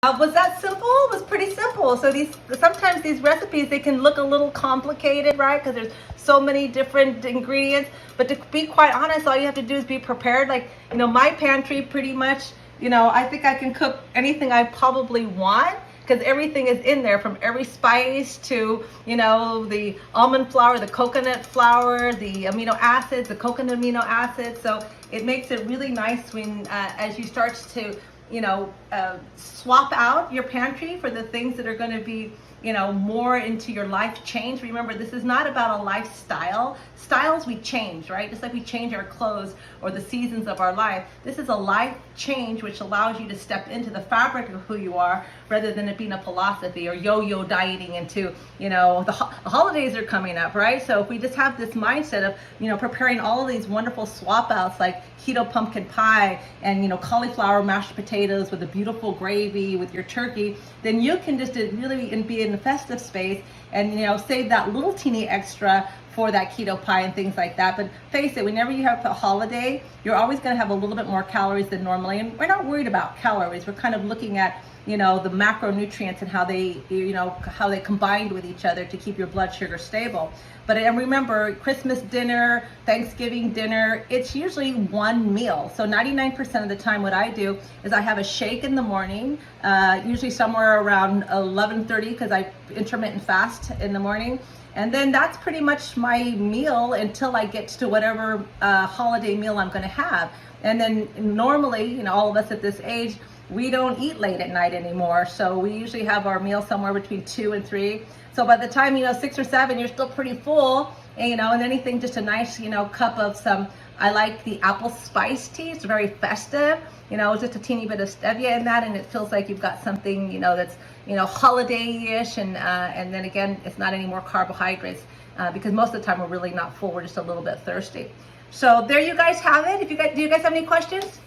Was that simple? It was pretty simple. So sometimes these recipes, they can look a little complicated, right? Because there's so many different ingredients. But to be quite honest, all you have to do is be prepared. Like, my pantry pretty much, I think I can cook anything I probably want, because everything is in there, from every spice to, the almond flour, the coconut flour, the amino acids, the coconut amino acids. So it makes it really nice when, as you start to, swap out your pantry for the things that are going to be, more into your life change. Remember, this is not about a lifestyle. Styles we change, right? Just like we change our clothes or the seasons of our life. This is a life change which allows you to step into the fabric of who you are, rather than it being a philosophy or yo-yo dieting into, the holidays are coming up, right? So if we just have this mindset of, preparing all of these wonderful swap outs like keto pumpkin pie and, cauliflower mashed potatoes with a beautiful gravy with your turkey, then you can just really be in the festive space and, save that little teeny extra for that keto pie and things like that. But face it, whenever you have a holiday, you're always going to have a little bit more calories than normally. And we're not worried about calories. We're kind of looking at, the macronutrients and how they, how they combined with each other to keep your blood sugar stable. But and remember, Christmas dinner, Thanksgiving dinner, it's usually one meal. So 99% of the time what I do is I have a shake in the morning, usually somewhere around 11:30, because I intermittent fast in the morning. And then that's pretty much my meal until I get to whatever holiday meal I'm going to have. And then normally, all of us at this age, we don't eat late at night anymore. So we usually have our meal somewhere between 2 and 3. So by the time, 6 or 7, you're still pretty full. And, and anything, just a nice, cup of some, I like the apple spice tea. It's very festive. Just a teeny bit of stevia in that, and it feels like you've got something, that's, holiday-ish. And then again, it's not any more carbohydrates, because most of the time we're really not full. We're just a little bit thirsty. So there you guys have it. Do you guys have any questions?